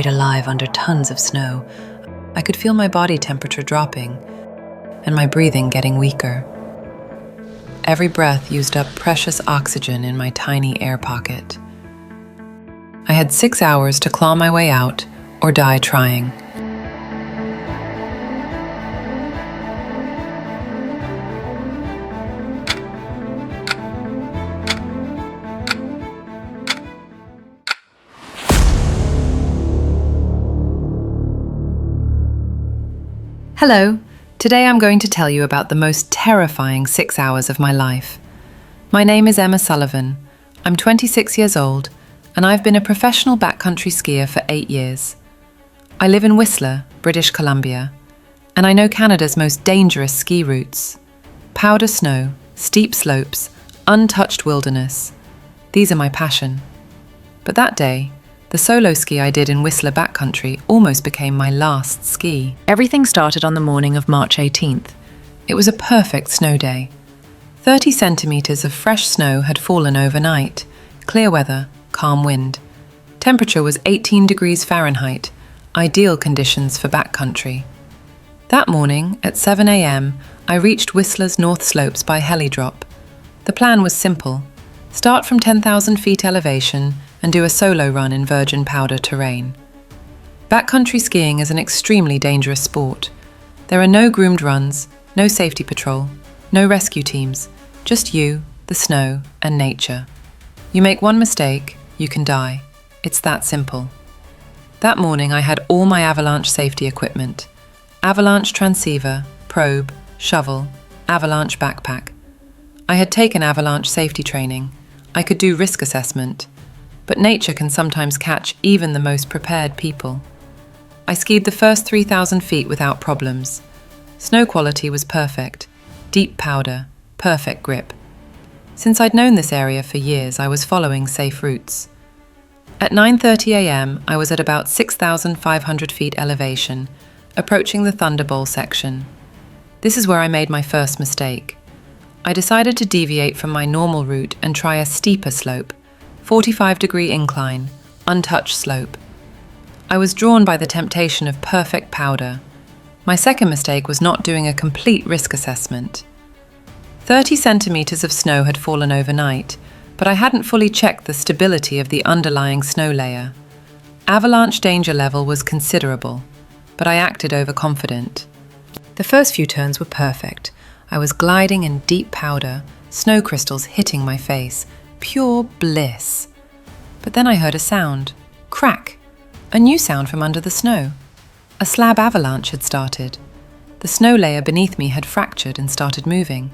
buried alive under tons of snow, I could feel my body temperature dropping and my breathing getting weaker. Every breath used up precious oxygen in my tiny air pocket. I had 6 hours to claw my way out or die trying. Hello, today I'm going to tell you about the most terrifying 6 hours of my life. My name is Emma Sullivan. I'm 26 years old, and I've been a professional backcountry skier for 8 years. I live in Whistler, British Columbia, and I know Canada's most dangerous ski routes. Powder snow, steep slopes, untouched wilderness. These are my passion. But that day, the solo ski I did in Whistler backcountry almost became my last ski. Everything started on the morning of March 18th. It was a perfect snow day. 30 centimeters of fresh snow had fallen overnight. Clear weather, calm wind. Temperature was 18 degrees Fahrenheit, ideal conditions for backcountry. That morning, at 7 a.m., I reached Whistler's north slopes by heli-drop. The plan was simple. Start from 10,000 feet elevation and do a solo run in virgin powder terrain. Backcountry skiing is an extremely dangerous sport. There are no groomed runs, no safety patrol, no rescue teams, just you, the snow, and nature. You make one mistake, you can die. It's that simple. That morning I had all my Avalanche safety equipment. Avalanche transceiver, probe, shovel, Avalanche backpack. I had taken Avalanche safety training. I could do risk assessment. But nature can sometimes catch even the most prepared people. I skied the first 3,000 feet without problems. Snow quality was perfect. Deep powder, perfect grip. Since I'd known this area for years, I was following safe routes. At 9:30 a.m., I was at about 6,500 feet elevation, approaching the Thunderbolt section. This is where I made my first mistake. I decided to deviate from my normal route and try a steeper slope, 45-degree incline, untouched slope. I was drawn by the temptation of perfect powder. My second mistake was not doing a complete risk assessment. 30 centimeters of snow had fallen overnight, but I hadn't fully checked the stability of the underlying snow layer. Avalanche danger level was considerable, but I acted overconfident. The first few turns were perfect. I was gliding in deep powder, snow crystals hitting my face. Pure bliss. But then I heard a sound. Crack! A new sound from under the snow. A slab avalanche had started. The snow layer beneath me had fractured and started moving.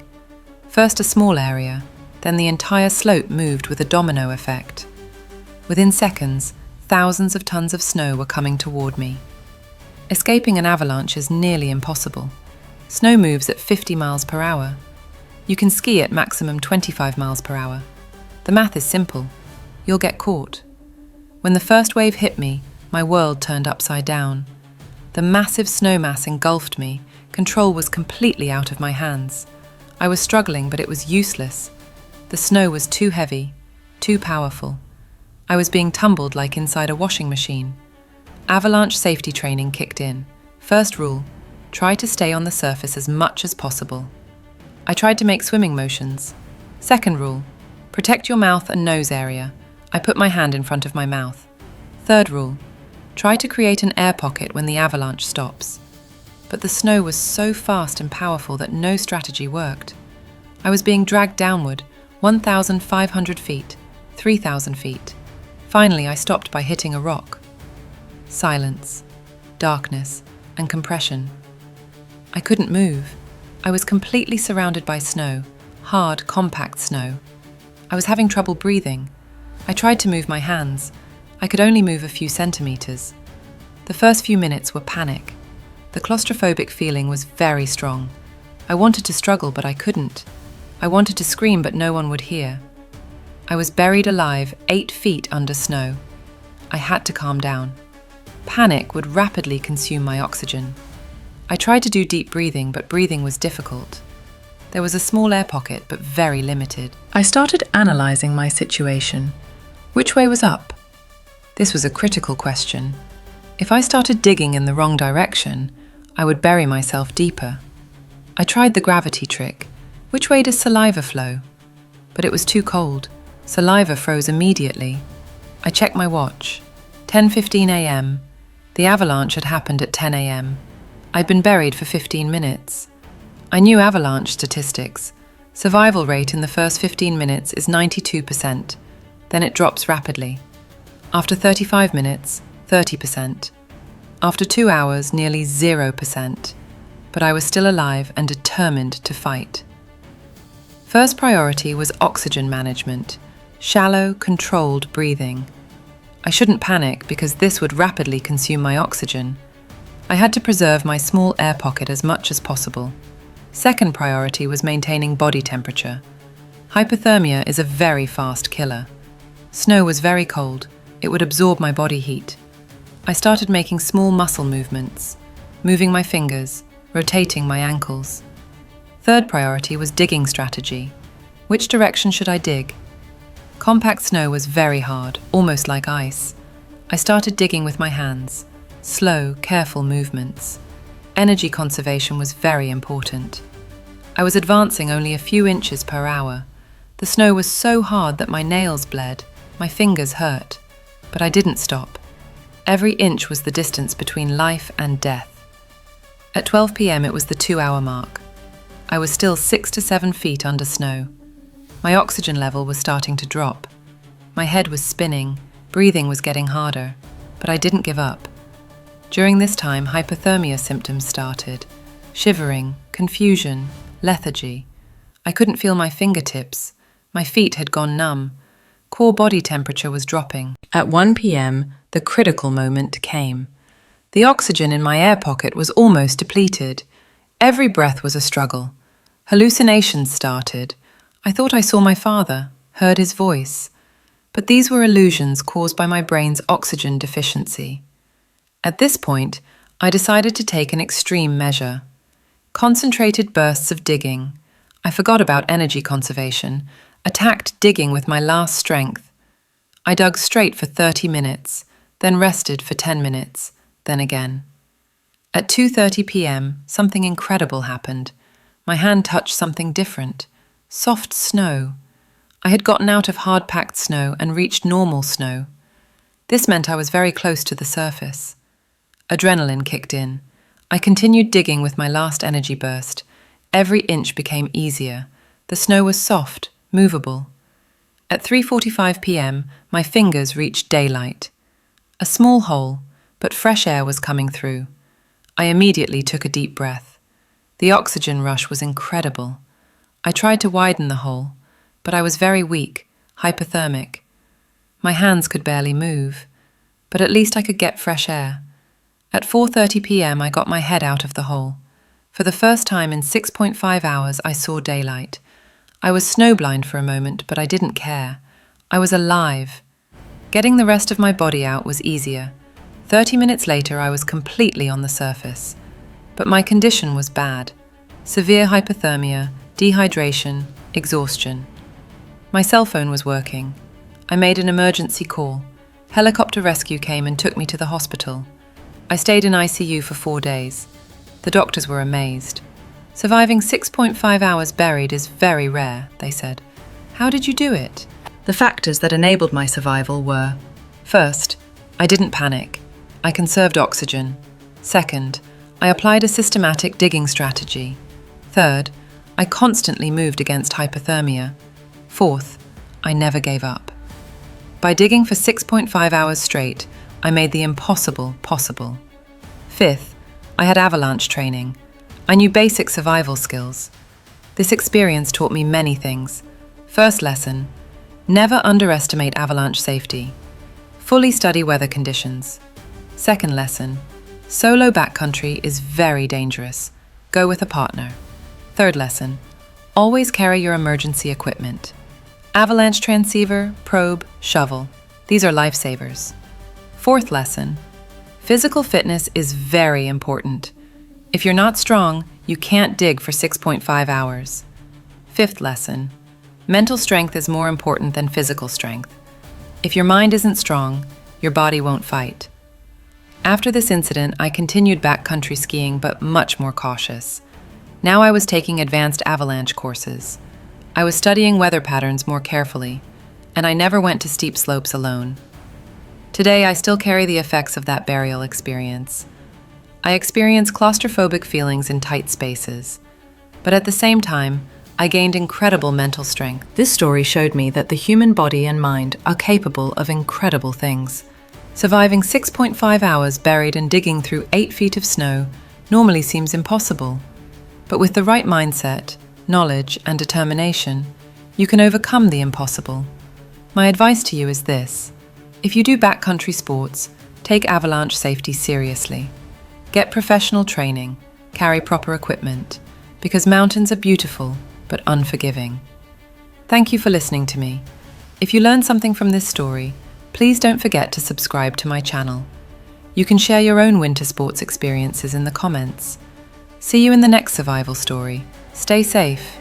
First a small area, then the entire slope moved with a domino effect. Within seconds, thousands of tons of snow were coming toward me. Escaping an avalanche is nearly impossible. Snow moves at 50 miles per hour. You can ski at maximum 25 miles per hour. The math is simple. You'll get caught. When the first wave hit me, my world turned upside down. The massive snow mass engulfed me. Control was completely out of my hands. I was struggling, but it was useless. The snow was too heavy, too powerful. I was being tumbled like inside a washing machine. Avalanche safety training kicked in. First rule, try to stay on the surface as much as possible. I tried to make swimming motions. Second rule, protect your mouth and nose area. I put my hand in front of my mouth. Third rule, try to create an air pocket when the avalanche stops. But the snow was so fast and powerful that no strategy worked. I was being dragged downward, 1,500 feet, 3,000 feet. Finally, I stopped by hitting a rock. Silence, darkness, and compression. I couldn't move. I was completely surrounded by snow, hard, compact snow. I was having trouble breathing. I tried to move my hands. I could only move a few centimeters. The first few minutes were panic. The claustrophobic feeling was very strong. I wanted to struggle, but I couldn't. I wanted to scream, but no one would hear. I was buried alive 8 feet under snow. I had to calm down. Panic would rapidly consume my oxygen. I tried to do deep breathing, but breathing was difficult. There was a small air pocket, but very limited. I started analysing my situation. Which way was up? This was a critical question. If I started digging in the wrong direction, I would bury myself deeper. I tried the gravity trick. Which way does saliva flow? But it was too cold. Saliva froze immediately. I checked my watch. 10:15 a.m. The avalanche had happened at 10 a.m. I'd been buried for 15 minutes. I knew avalanche statistics. Survival rate in the first 15 minutes is 92%. Then it drops rapidly. After 35 minutes, 30%. After 2 hours, nearly 0%. But I was still alive and determined to fight. First priority was oxygen management. Shallow, controlled breathing. I shouldn't panic because this would rapidly consume my oxygen. I had to preserve my small air pocket as much as possible. Second priority was maintaining body temperature. Hypothermia is a very fast killer. Snow was very cold. It would absorb my body heat. I started making small muscle movements, moving my fingers, rotating my ankles. Third priority was digging strategy. Which direction should I dig? Compact snow was very hard, almost like ice. I started digging with my hands. Slow, careful movements. Energy conservation was very important. I was advancing only a few inches per hour. The snow was so hard that my nails bled, my fingers hurt. But I didn't stop. Every inch was the distance between life and death. At 12 p.m. it was the 2-hour mark. I was still 6 to 7 feet under snow. My oxygen level was starting to drop. My head was spinning, breathing was getting harder, but I didn't give up. During this time, hypothermia symptoms started. Shivering, confusion, lethargy. I couldn't feel my fingertips. My feet had gone numb. Core body temperature was dropping. At 1 p.m., the critical moment came. The oxygen in my air pocket was almost depleted. Every breath was a struggle. Hallucinations started. I thought I saw my father, heard his voice. But these were illusions caused by my brain's oxygen deficiency. At this point, I decided to take an extreme measure. Concentrated bursts of digging. I forgot about energy conservation, attacked digging with my last strength. I dug straight for 30 minutes, then rested for 10 minutes, then again. At 2:30 p.m., something incredible happened. My hand touched something different. Soft snow. I had gotten out of hard-packed snow and reached normal snow. This meant I was very close to the surface. Adrenaline kicked in. I continued digging with my last energy burst. Every inch became easier. The snow was soft, movable. At 3:45 p.m., my fingers reached daylight. A small hole, but fresh air was coming through. I immediately took a deep breath. The oxygen rush was incredible. I tried to widen the hole, but I was very weak, hypothermic. My hands could barely move, but at least I could get fresh air. At 4:30 p.m. I got my head out of the hole. For the first time in 6.5 hours I saw daylight. I was snowblind for a moment, but I didn't care. I was alive. Getting the rest of my body out was easier. 30 minutes later I was completely on the surface. But my condition was bad. Severe hypothermia, dehydration, exhaustion. My cell phone was working. I made an emergency call. Helicopter rescue came and took me to the hospital. I stayed in ICU for 4 days. The doctors were amazed. Surviving 6.5 hours buried is very rare, they said. How did you do it? The factors that enabled my survival were: first, I didn't panic. I conserved oxygen. Second, I applied a systematic digging strategy. Third, I constantly moved against hypothermia. Fourth, I never gave up. By digging for 6.5 hours straight, I made the impossible possible. Fifth, I had avalanche training. I knew basic survival skills. This experience taught me many things. First lesson, never underestimate avalanche safety. Fully study weather conditions. Second lesson, solo backcountry is very dangerous. Go with a partner. Third lesson, always carry your emergency equipment. Avalanche transceiver, probe, shovel. These are lifesavers. Fourth lesson, physical fitness is very important. If you're not strong, you can't dig for 6.5 hours. Fifth lesson, mental strength is more important than physical strength. If your mind isn't strong, your body won't fight. After this incident, I continued backcountry skiing, but much more cautious. Now I was taking advanced avalanche courses. I was studying weather patterns more carefully, and I never went to steep slopes alone. Today, I still carry the effects of that burial experience. I experience claustrophobic feelings in tight spaces, but at the same time, I gained incredible mental strength. This story showed me that the human body and mind are capable of incredible things. Surviving 6.5 hours buried and digging through 8 feet of snow normally seems impossible. But with the right mindset, knowledge, and determination, you can overcome the impossible. My advice to you is this: if you do backcountry sports, take avalanche safety seriously. Get professional training, carry proper equipment, because mountains are beautiful but unforgiving. Thank you for listening to me. If you learned something from this story, please don't forget to subscribe to my channel. You can share your own winter sports experiences in the comments. See you in the next survival story. Stay safe.